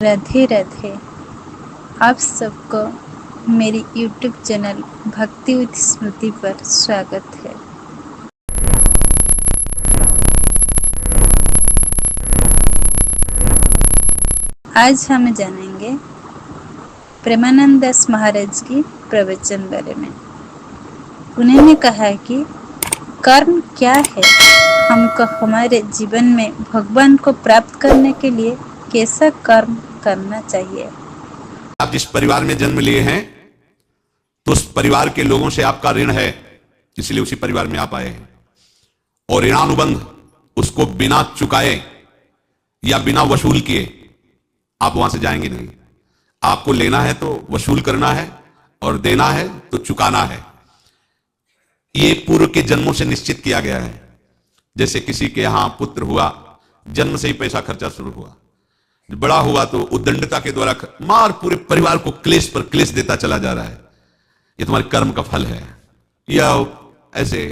राधे राधे। आप सबको मेरी YouTube चैनल भक्ति विद स्मृति पर स्वागत है। आज हम जानेंगे प्रेमानंद दास महाराज की प्रवचन बारे में। उन्होंने कहा कि कर्म क्या है, हमको हमारे जीवन में भगवान को प्राप्त करने के लिए कैसा कर्म करना चाहिए। आप जिस परिवार में जन्म लिए हैं तो उस परिवार के लोगों से आपका ऋण है, इसलिए उसी परिवार में आप आए हैं। और ऋणानुबंध उसको बिना चुकाए या बिना वसूल किए आप वहां से जाएंगे नहीं। आपको लेना है तो वसूल करना है और देना है तो चुकाना है। ये पूर्व के जन्मों से निश्चित किया गया है। जैसे किसी के यहां पुत्र हुआ, जन्म से ही पैसा खर्चा शुरू हुआ, बड़ा हुआ तो उद्दंडता के द्वारा मार पूरे परिवार को क्लेश पर क्लेश देता चला जा रहा है। ये तुम्हारे कर्म का फल है। या ऐसे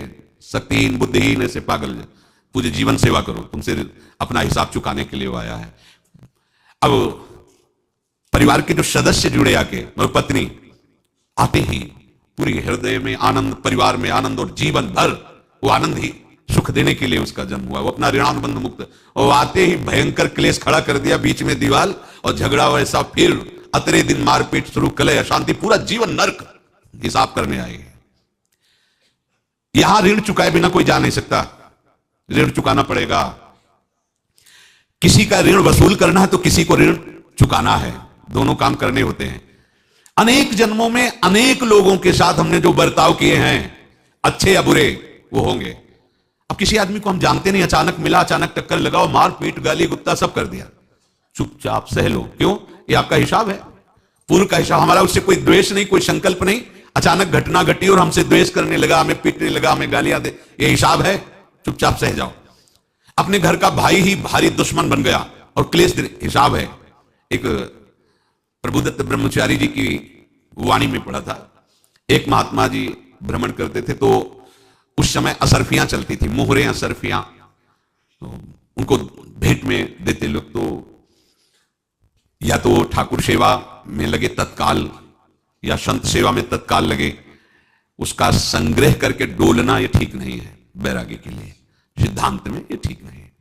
शक्तिहीन बुद्धिहीन ऐसे पागल पूरे जीवन सेवा करो, तुमसे अपना हिसाब चुकाने के लिए वो आया है। अब परिवार के जो सदस्य जुड़े आके और पत्नी आते ही पूरी हृदय में आनंद, परिवार में आनंद और जीवन भर वो आनंद ही सुख देने के लिए उसका जन्म हुआ। वो अपना ऋणानुबंध मुक्त, और आते ही भयंकर क्लेश खड़ा कर दिया बीच में दीवार और झगड़ा वैसा, फिर अतरे दिन मारपीट शुरू, कलह अशांति, पूरा जीवन नर्क हिसाब करने आए। यहां ऋण चुकाए बिना कोई जा नहीं सकता, ऋण चुकाना पड़ेगा। किसी का ऋण वसूल करना है तो किसी को ऋण चुकाना है, दोनों काम करने होते हैं। अनेक जन्मों में अनेक लोगों के साथ हमने जो बर्ताव किए हैं, अच्छे या बुरे, वो होंगे। अब किसी आदमी को हम जानते नहीं, अचानक मिला, अचानक टक्कर लगाओ, मार पीट गाली गुत्ता सब कर दिया, चुपचाप सह लो। क्यों? ये आपका हिसाब है, पूर्व का हिसाब। हमारा उससे कोई द्वेष नहीं, कोई संकल्प नहीं। अचानक घटना घटी और हमसे द्वेष करने लगा, हमें पीटने लगा, हमें गालियां दे, ये हिसाब है, चुपचाप सह जाओ। अपने घर का भाई ही भारी दुश्मन बन गया और क्लेश, हिसाब है। एक प्रभुदत्त ब्रह्मचारी जी की वाणी में पढ़ा था, एक महात्मा जी भ्रमण करते थे तो उस समय असरफियां चलती थी, मोहरे असरफियां, तो उनको भेंट में देते लोग। तो या तो ठाकुर सेवा में लगे तत्काल या संत सेवा में तत्काल लगे, उसका संग्रह करके डोलना ये ठीक नहीं है बैरागी के लिए, सिद्धांत में ये ठीक नहीं है।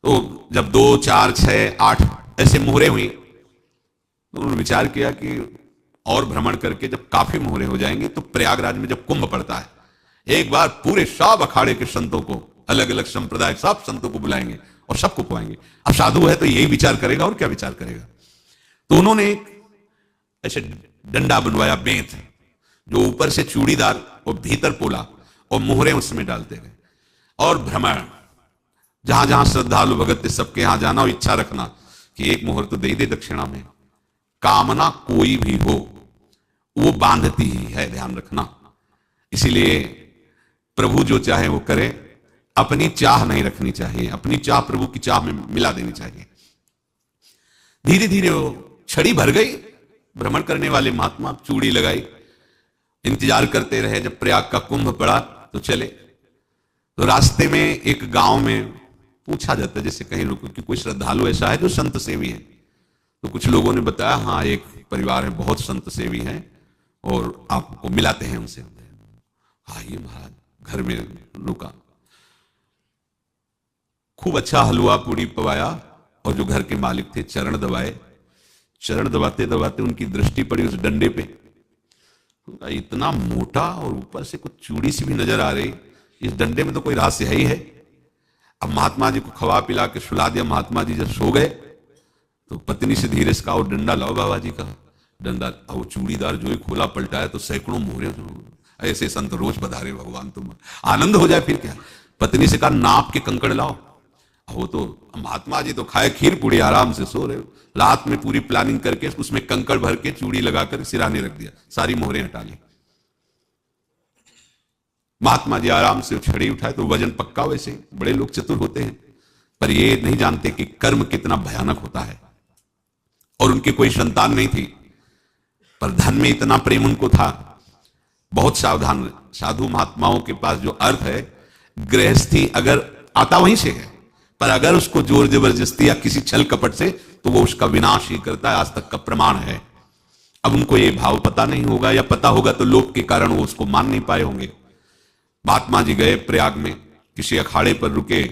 तो जब 2, 4, 6, 8 ऐसे मोहरे हुई तो उन्होंने विचार किया कि और भ्रमण करके जब काफी मोहरे हो जाएंगे तो प्रयागराज में जब कुंभ पड़ता है, एक बार पूरे सब अखाड़े के संतों को, अलग अलग संप्रदाय सब संतों को बुलाएंगे और सबको खुआएंगे। अब साधु है तो यही विचार करेगा, और क्या विचार करेगा। तो उन्होंने एक ऐसे डंडा बनवाया, बेंत, जो ऊपर से चूड़ीदार और भीतर पोला, और मोहरे उसमें डालते गए और भ्रमण, जहां जहां श्रद्धालु भगत थे सबके यहां जाना और इच्छा रखना कि एक मोहर तो दे दे दक्षिणा में। कामना कोई भी हो वो बांधती ही है, ध्यान रखना। इसीलिए प्रभु जो चाहे वो करे, अपनी चाह नहीं रखनी चाहिए, अपनी चाह प्रभु की चाह में मिला देनी चाहिए। धीरे धीरे वो छड़ी भर गई, भ्रमण करने वाले महात्मा चूड़ी लगाई, इंतजार करते रहे। जब प्रयाग का कुंभ पड़ा तो चले। तो रास्ते में एक गांव में पूछा जाता है, जैसे कहीं लोगों की कोई श्रद्धालु ऐसा है जो संत सेवी है। तो कुछ लोगों ने बताया, हाँ एक परिवार है बहुत संत सेवी है और आपको मिलाते हैं उनसे। आइए महाराज, घर में रुका, खूब अच्छा हलवा पूड़ी पवाया, और जो घर के मालिक थे चरण दबाए। चरण दबाते दबाते उनकी दृष्टि पड़ी उस डंडे पे, इतना मोटा और ऊपर से कुछ चूड़ी सी भी नजर आ रही, इस डंडे में तो कोई रहस्य है ही है। अब महात्मा जी को खवा पिला के सुला दिया। महात्मा जी जब सो गए तो पत्नी से धीरे से कहा, वो डंडा लाओ बाबा जी का डंडा। वो चूड़ीदार जो ही खोला पलटाया तो सैकड़ों मोहरे। ऐसे संत रोज पधारे भगवान, तुम आनंद हो जाए फिर क्या। पत्नी से कहा, नाप के कंकड़ लाओ। वो तो महात्मा जी तो खाए खीर पूरी, आराम से सो रहे हो। रात में पूरी प्लानिंग करके उसमें कंकड़ भर के चूड़ी लगाकर सिराने रख दिया, सारी मोहरें हटा ली। महात्मा जी आराम से छड़ी उठाए तो वजन पक्का। वैसे बड़े लोग चतुर होते हैं, पर ये नहीं जानते कि कर्म कितना भयानक होता है। और उनकी कोई संतान नहीं थी, पर धन में इतना प्रेम उनको था। बहुत सावधान साधु महात्माओं के पास जो अर्थ है, गृहस्थी अगर आता वहीं से है, पर अगर उसको जोर जबरदस्ती या किसी छल कपट से, तो वो उसका विनाश ही करता है, आज तक का प्रमाण है। अब उनको ये भाव पता नहीं होगा, या पता होगा तो लोभ के कारण वो उसको मान नहीं पाए होंगे। महात्मा जी गए प्रयाग में, किसी अखाड़े पर रुके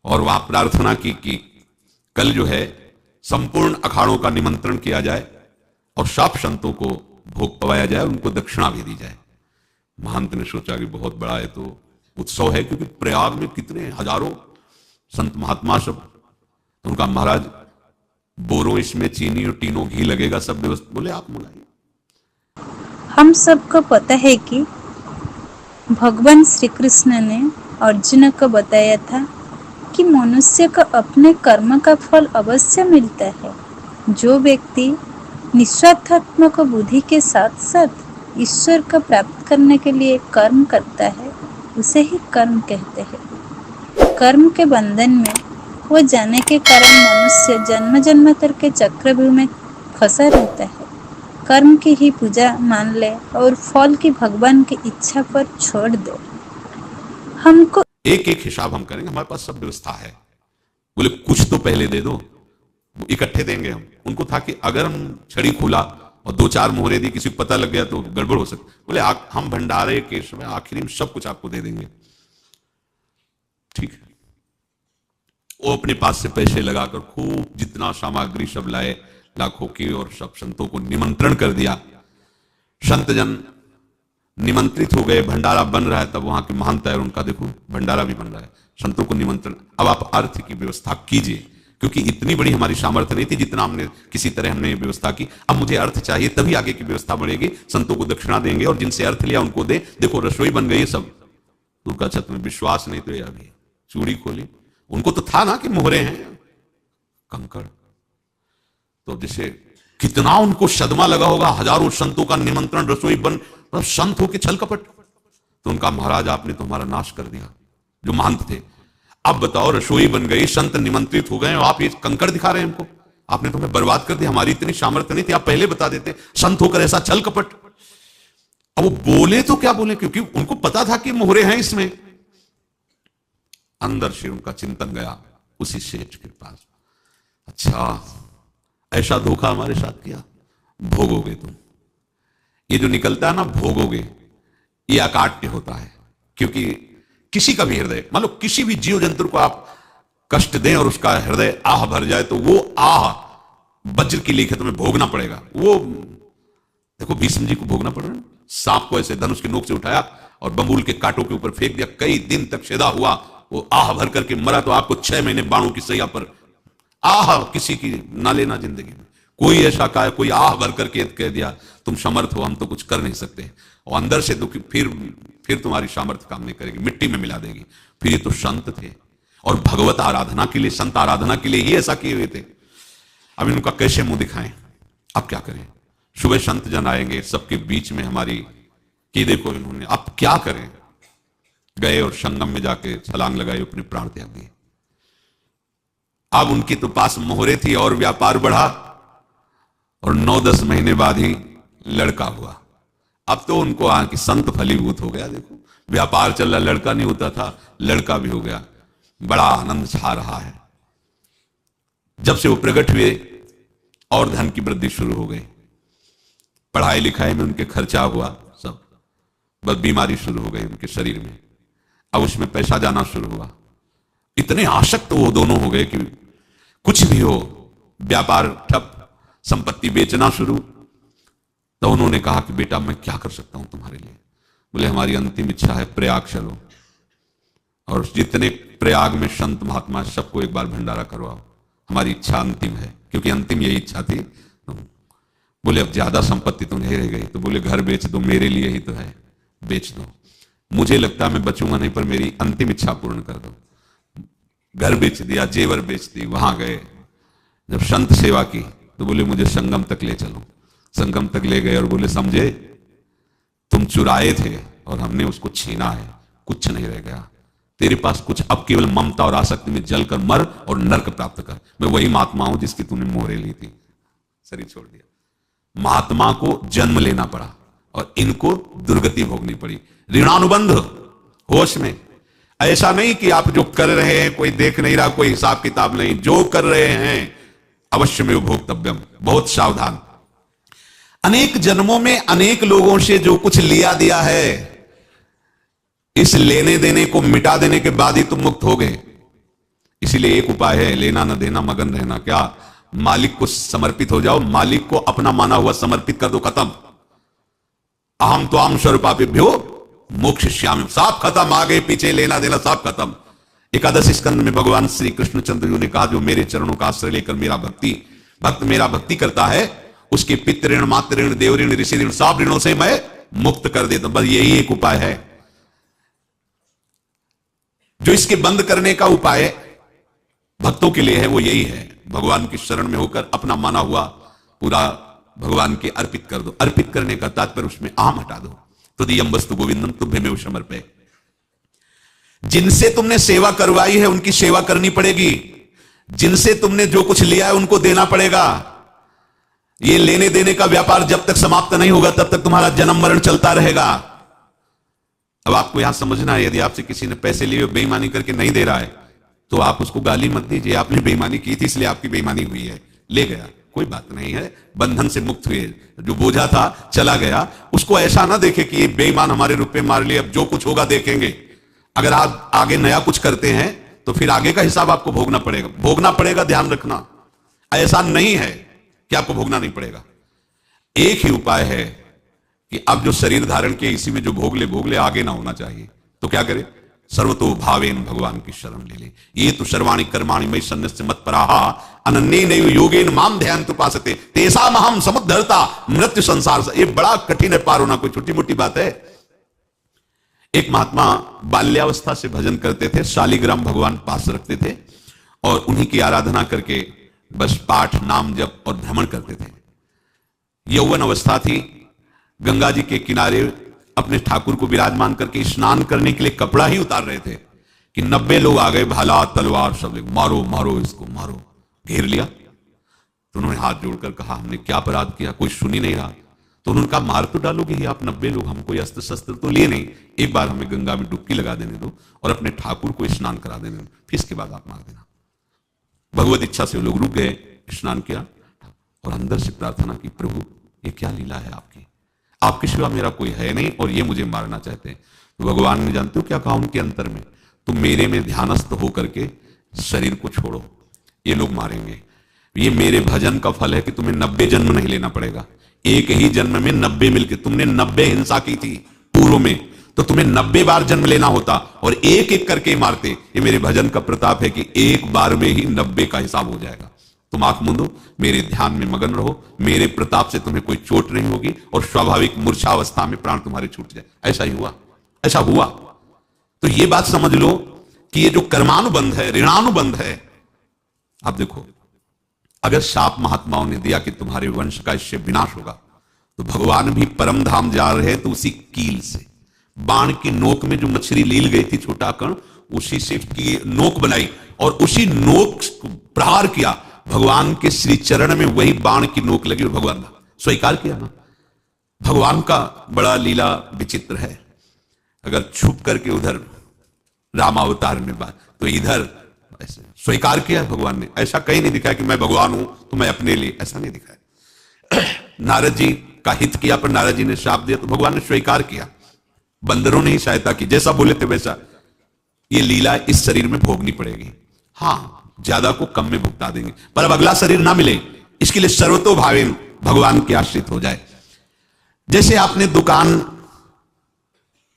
और वहां प्रार्थना की कि कल जो है संपूर्ण अखाड़ों का निमंत्रण किया जाए और सब संतों को भोग पवाया जाए, उनको दक्षिणा भी दी जाए। महंत ने सोचा कि बहुत बड़ा है तो उत्सव है, क्योंकि प्रयाग में कितने हजारों संत महात्मा सब। तो उनका महाराज बोरो इसमें चीनी और तीनों घी लगेगा, सब व्यवस्था। बोले आप मंगाइए। हम सबको पता है कि भगवान श्री कृष्ण ने अर्जुन को बताया था कि मनुष्य को अपने कर्म का फल अवश्य मिलता है। जो व्यक्ति निस्वार्थात्मक बुद्धि के साथ साथ ईश्वर को प्राप्त करने के लिए कर्म करता है, उसे ही कर्म कहते हैं। कर्म के बंधन में वो जाने के कारण मनुष्य जन्म जन्मांतर के चक्रव्यूह में फंसा रहता है। कर्म की ही पूजा मान ले और फल की भगवान की इच्छा पर छोड़ दे। हमको एक एक हिसाब हम करेंगे, हमारे पास सब व्यवस्था है। बोले कुछ तो पहले दे दो, इकट्ठे देंगे हम। उनको था कि अगर हम छड़ी खोला और 2-4 मोहरे दी, किसी को पता लग गया तो गड़बड़ हो सकती। बोले हम भंडारे के समय आखिरी में सब कुछ आपको दे देंगे। ठीक है, वो अपने पास से पैसे लगाकर खूब जितना सामग्री सब लाए, लाखों की, और सब संतों को निमंत्रण कर दिया। संत जन निमंत्रित हो गए, भंडारा बन रहा है। तब वहां के महंत है, उनका देखो भंडारा भी बन रहा है, संतों को निमंत्रण। अब आप अर्थ की व्यवस्था कीजिए, क्योंकि इतनी बड़ी हमारी सामर्थ्य नहीं थी जितना हमने किसी तरह हमने व्यवस्था की। अब मुझे अर्थ चाहिए, तभी आगे की व्यवस्था बढ़ेगी। संतों को दक्षिणा देंगे और जिनसे अर्थ लिया उनको दे। देखो रसोई बन गई सब। उनका छत में विश्वास नहीं तो यह भी चूड़ी खोली। उनको तो था ना कि मोहरे हैं कंकड़। तो जैसे कितना उनको सदमा लगा होगा, हजारों संतों का निमंत्रण, रसोई बन, संत हो के छल कपट। तो उनका महाराज आपने तो हमारा नाश कर दिया, जो महंत थे। अब बताओ रसोई बन गई, संत निमंत्रित हो गए, और आप ये कंकड़ दिखा रहे हैं हमको। आपने तो हमें बर्बाद कर दिया, हमारी इतनी सामर्थ्य नहीं थी, आप पहले बता देते। संत होकर ऐसा छल कपट। अब वो बोले तो क्या बोले, क्योंकि उनको पता था कि मोहरे हैं इसमें। अंदर से उनका चिंतन गया उसी सेठ के पास। अच्छा, ऐसा धोखा हमारे साथ किया, भोगोगे तुम। ये जो निकलता है ना भोगोगे, ये अकाट्य होता है। क्योंकि किसी का भी हृदय, मान लो किसी भी जीव जंतु को आप कष्ट दें और उसका हृदय आह भर जाए, तो वो आह वज्र की लेखित में भोगना पड़ेगा। वो देखो भीष्म जी को भोगना पड़ रहा है। सांप को ऐसे धनुष के नोक से उठाया और बंबूल के कांटों के ऊपर फेंक दिया, कई दिन तक छेदा हुआ, वो आह भर करके मरा। तो आपको 6 महीने बाणों की सैया पर आह किसी की ना लेना जिंदगी में। कोई ऐसा कहा, कोई आह भर करके कह दिया तुम समर्थ हो, हम तो कुछ कर नहीं सकते, और अंदर से दुखी, फिर तुम्हारी सामर्थ्य काम नहीं करेगी, मिट्टी में मिला देगी। फिर ये तो संत थे, और भगवत आराधना के लिए, संत आराधना के लिए ही ऐसा किए हुए थे। अब इनका कैसे मुंह दिखाएं, अब क्या करें। सुबह संत जन आएंगे, सबके बीच में हमारी कि देखो इन्होंने, अब क्या करें। गए और संगम में जाके छलांग लगाई, अपने प्राण त्याग दिए। अब उनकी तो पास मोहरे थी और व्यापार बढ़ा, और 9-10 महीने बाद ही लड़का हुआ। अब तो उनको कि संत फलीभूत हो गया। देखो व्यापार चल रहा, लड़का नहीं होता था, लड़का भी हो गया। बड़ा आनंद छा रहा है। जब से वो प्रकट हुए और धन की वृद्धि शुरू हो गई, पढ़ाई लिखाई में उनके खर्चा हुआ सब, बस बीमारी शुरू हो गई उनके शरीर में। अब उसमें पैसा जाना शुरू हुआ। इतने आसक्त वो दोनों हो गए कि कुछ भी हो, व्यापार ठप, संपत्ति बेचना शुरू। तो उन्होंने कहा कि बेटा मैं क्या कर सकता हूं तुम्हारे लिए। बोले हमारी अंतिम इच्छा है प्रयाग चलो, और जितने प्रयाग में संत महात्मा सबको एक बार भंडारा करवाओ, हमारी इच्छा अंतिम है। क्योंकि अंतिम यही इच्छा थी। बोले अब ज्यादा संपत्ति तो नहीं रह गई। तो बोले घर बेच दो, मेरे लिए ही तो है, बेच दो। मुझे लगता है मैं बचूंगा नहीं, पर मेरी अंतिम इच्छा पूर्ण कर दो। घर बेच दिया, जेवर बेच दी। वहां गए, जब संत सेवा की तो बोले मुझे संगम तक ले चलो। संगम तक ले गए और बोले समझे तुम चुराए थे और हमने उसको छीना है, कुछ नहीं रह गया तेरे पास कुछ। अब केवल ममता और आसक्ति में जलकर मर और नरक प्राप्त कर। मैं वही महात्मा हूं जिसकी तूने मोहरे ली थी, शरीर छोड़ दिया। महात्मा को जन्म लेना पड़ा और इनको दुर्गति भोगनी पड़ी। ऋणानुबंध होश में। ऐसा नहीं कि आप जो कर रहे हैं कोई देख नहीं रहा, कोई हिसाब किताब नहीं। जो कर रहे हैं अवश्य में भोक्तव्यम, बहुत सावधान। अनेक जन्मों में अनेक लोगों से जो कुछ लिया दिया है, इस लेने देने को मिटा देने के बाद ही तुम मुक्त हो गए। इसीलिए एक उपाय है, लेना न देना मगन रहना। क्या? मालिक को समर्पित हो जाओ, मालिक को अपना माना हुआ समर्पित कर दो, खत्म। अहम तो आम स्वरूपाभ्यो मोक्षयिष्यामि, सब खत्म, आगे पीछे लेना देना सब खत्म। एकादश स्कंद में भगवान श्री कृष्णचंद्र जी ने कहा, जो मेरे चरणों का आश्रय लेकर भक्त मेरा भक्ति करता है, उसके पितृ ऋण, मातृ ऋण, देव ऋण, ऋषि ऋण, सब ऋणों से मैं मुक्त कर देता हूं। बस यही एक उपाय है जो इसके बंद करने का उपाय भक्तों के लिए है, वो यही है, भगवान की शरण में होकर अपना माना हुआ पूरा भगवान के अर्पित कर दो। अर्पित करने का तात्पर्य उसमें आम हटा दो। तदीयम वस्तु गोविंदम तुभ्यमेव समर्पये। जिनसे तुमने सेवा करवाई है उनकी सेवा करनी पड़ेगी, जिनसे तुमने जो कुछ लिया है उनको देना पड़ेगा। ये लेने देने का व्यापार जब तक समाप्त नहीं होगा तब तक तुम्हारा जन्म मरण चलता रहेगा। अब आपको यहां समझना है, यदि आपसे किसी ने पैसे लिए बेईमानी करके नहीं दे रहा है तो आप उसको गाली मत दीजिए, आपने बेईमानी की थी इसलिए आपकी बेईमानी हुई है, ले गया, कोई बात नहीं है, बंधन से मुक्त हुए, जो बोझा था चला गया। उसको ऐसा ना देखे कि ये बेईमान हमारे रुपए मार लिए, अब जो कुछ होगा देखेंगे। अगर आप आगे नया कुछ करते हैं तो फिर आगे का हिसाब आपको भोगना पड़ेगा, ध्यान रखना। ऐसा नहीं है कि आपको भोगना नहीं पड़ेगा। एक ही उपाय है कि अब जो शरीर धारण किए इसी में जो भोग ले, आगे ना होना चाहिए। तो क्या करे? सर्वतो भावेन भगवान की शरण ले ले। ये तो सर्वाणि कर्माणि मयि सन्न्यस्य मत्पराहा अनन्येनैव योगेन माम ध्यायन्त उपासते तेषामहं समुद्धर्ता मृत्यु संसार से। ये बड़ा कठिन है, पार होना कोई छोटी मोटी बात है। एक महात्मा बाल्यावस्था से भजन करते थे, शालिग्राम भगवान पास रखते थे और उन्हीं की आराधना करके बस पाठ, नाम, जप और भ्रमण करते थे। यौवन अवस्था थी, गंगा जी के किनारे अपने ठाकुर को विराजमान करके स्नान करने के लिए कपड़ा ही उतार रहे थे कि 90 लोग आ गए, भाला तलवार सब, मारो मारो इसको मारो, घेर लिया। तो उन्होंने हाथ जोड़कर कहा, हमने क्या अपराध किया? कोई सुन ही नहीं रहा। तो उन्होंने कहा, मार तो डालोगे ही आप 90 लोग, हम कोई अस्त्र शस्त्र तो लिए नहीं, एक बार हमें गंगा में डुबकी लगा देने दो और अपने ठाकुर को स्नान करा देने दो, फिर इसके बाद आप मार देना। भगवत इच्छा से लोग रुक गए, स्नान किया और अंदर से प्रार्थना की, प्रभु ये क्या लीला है आपकी, आपके सिवा मेरा कोई है नहीं और ये मुझे मारना चाहते हैं। तो भगवान ने जानते हो क्या कहा उनके अंतर में? तुम मेरे में ध्यानस्थ होकर के शरीर को छोड़ो, ये लोग मारेंगे। ये मेरे भजन का फल है कि तुम्हें 90 जन्म नहीं लेना पड़ेगा। एक ही जन्म में 90 मिलके, तुमने 90 हिंसा की थी पूर्व में, तो तुम्हें 90 बार जन्म लेना होता और एक एक करके मारते। ये मेरे भजन का प्रताप है कि एक बार में ही 90 का हिसाब हो जाएगा। तुम आंख मूंदो, मेरे ध्यान में मगन रहो, मेरे प्रताप से तुम्हें कोई चोट नहीं होगी और स्वाभाविक मूर्छावस्था में प्राण तुम्हारे छूट जाए। ऐसा ही हुआ, ऐसा हुआ। तो ये बात समझ लो कि ये जो कर्मानुबंध है, ऋणानुबंध है। अब देखो, अगर शाप महात्माओं ने दिया कि तुम्हारे वंश का इससे विनाश होगा, तो भगवान भी परम धाम जा रहे हैं तो उसी कील से, बाण की नोक में जो मछली लील गई थी, छोटा कण, उसी से की नोक बनाई और उसी नोक प्रहार किया भगवान के श्री चरण में, वही बाण की नोक लगी और भगवान स्वीकार किया ना। भगवान का बड़ा लीला विचित्र है। अगर छुप करके उधर रामावतार में बात, तो इधर ऐसे स्वीकार किया भगवान ने। ऐसा कहीं नहीं दिखाया कि मैं भगवान हूं तो मैं अपने लिए, ऐसा नहीं दिखाया। नारद जी का हित किया पर नारद जी ने श्राप दिया तो भगवान ने स्वीकार किया। बंदरों ने ही सहायता की, जैसा बोले थे वैसा। ये लीला इस शरीर में भोगनी पड़ेगी। हाँ, ज्यादा को कम में भुगता देंगे, पर अब अगला शरीर ना मिले, इसके लिए सर्वतो भावेन भगवान के आश्रित हो जाए। जैसे आपने दुकान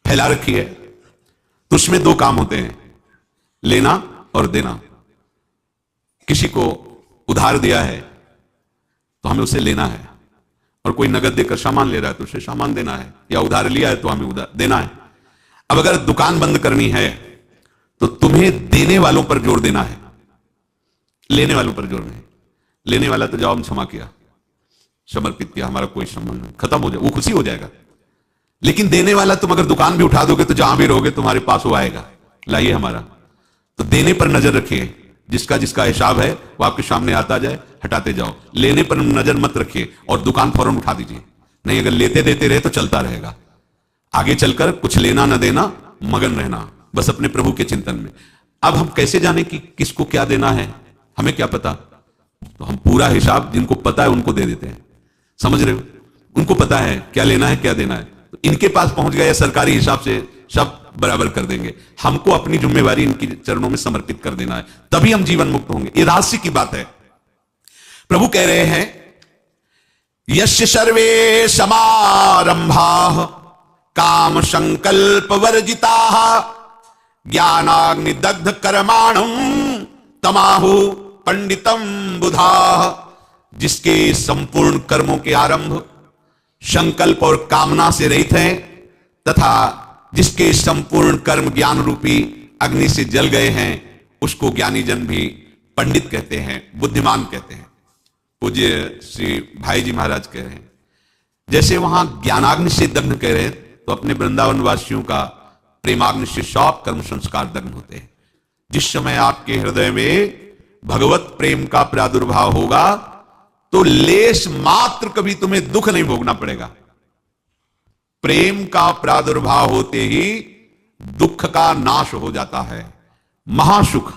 फैला रखी है तो उसमें दो काम होते हैं, लेना और देना। किसी को उधार दिया है तो हमें उसे लेना है, और कोई नगद देकर सामान ले रहा है तो उसे सामान देना है, या उधार लिया है तो हमें उधार देना है। अब अगर दुकान बंद करनी है तो तुम्हें देने वालों पर जोर देना है, लेने वालों पर जोर नहीं। लेने वाला तो जाओ, हम क्षमा किया, समर्पित किया, हमारा कोई संबंध नहीं, खत्म हो जाए, वो खुशी हो जाएगा। लेकिन देने वाला, तुम अगर दुकान भी उठा दोगे तो जहां भी रहोगे तुम्हारे पास वो आएगा, लाइए हमारा। तो देने पर नजर रखिए, जिसका जिसका हिसाब है वो आपके सामने आता जाए, हटाते जाओ। लेने पर नजर मत रखिए और दुकान फौरन उठा दीजिए, नहीं अगर लेते देते रहे तो चलता रहेगा। आगे चलकर कुछ लेना न देना, मगन रहना बस अपने प्रभु के चिंतन में। अब हम कैसे जाने कि किसको क्या देना है? हमें क्या पता? तो हम पूरा हिसाब जिनको पता है उनको दे देते हैं, समझ रहे हो, उनको पता है क्या लेना है क्या देना है, तो इनके पास पहुंच गया, सरकारी हिसाब से सब बराबर कर देंगे। हमको अपनी जिम्मेवारी इनकी चरणों में समर्पित कर देना है, तभी हम जीवन मुक्त होंगे। ये रहस्य की बात है। प्रभु कह रहे हैं यस्य सर्वे समारंभा काम संकल्प वर्जिता ज्ञानाग्नि दग्ध कर्माणम तमाहु पंडितम बुधा। जिसके संपूर्ण कर्मों के आरंभ संकल्प और कामना से रहित हैं तथा जिसके संपूर्ण कर्म ज्ञान रूपी अग्नि से जल गए हैं, उसको ज्ञानी जन भी पंडित कहते हैं, बुद्धिमान कहते हैं। पूज्य श्री भाई जी महाराज कह रहे हैं जैसे वहां ज्ञानाग्नि से दग्न कह रहे हैं, तो अपने वृंदावन वासियों का प्रेमाग्नि से सब कर्म संस्कार दग्न होते हैं। जिस समय आपके हृदय में भगवत प्रेम का प्रादुर्भाव होगा तो लेश मात्र कभी तुम्हें दुख नहीं भोगना पड़ेगा। प्रेम का प्रादुर्भाव होते ही दुख का नाश हो जाता है, महासुख।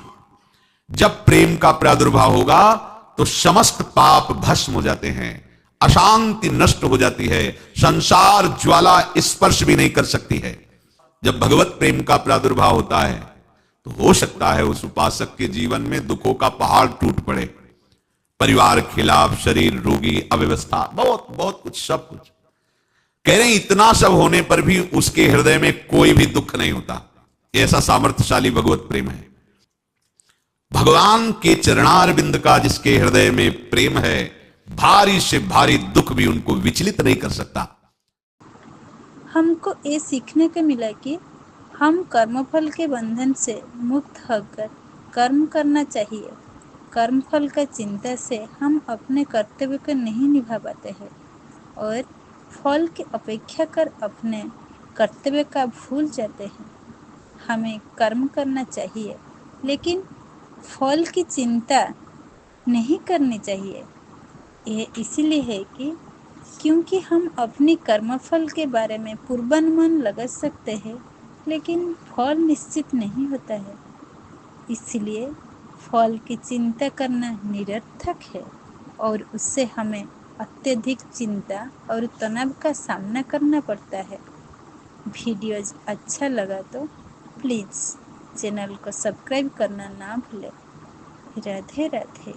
जब प्रेम का प्रादुर्भाव होगा तो समस्त पाप भस्म हो जाते हैं, अशांति नष्ट हो जाती है, संसार ज्वाला स्पर्श भी नहीं कर सकती है। जब भगवत प्रेम का प्रादुर्भाव होता है तो हो सकता है उस उपासक के जीवन में दुखों का पहाड़ टूट पड़े, परिवार खिलाफ, शरीर रोगी, अव्यवस्था, बहुत बहुत कुछ, सब कुछ। कह रहे हैं इतना सब होने पर भी उसके हृदय में कोई भी दुख नहीं होता। ऐसा सामर्थ्यशाली भगवत प्रेम है। भगवान के चरणारविंद का जिसके हृदय में प्रेम है, भारी से भारी दुख भी उनको विचलित नहीं कर सकता। हमको ये सीखने को मिला कि हम कर्मफल के बंधन से मुक्त होकर कर्म करना चाहिए। कर्मफल का चिंता से हम अपने कर्तव्य को नहीं निभा पाते हैं और फल की अपेक्षा कर अपने कर्तव्य का भूल जाते हैं। हमें कर्म करना चाहिए लेकिन फल की चिंता नहीं करनी चाहिए। यह इसीलिए है कि क्योंकि हम अपनी कर्मफल के बारे में पूर्वानुमान लगा सकते हैं लेकिन फल निश्चित नहीं होता है। इसलिए फल की चिंता करना निरर्थक है और उससे हमें अत्यधिक चिंता और तनाव का सामना करना पड़ता है। वीडियोज अच्छा लगा तो प्लीज़ चैनल को सब्सक्राइब करना ना भूलें। राधे राधे।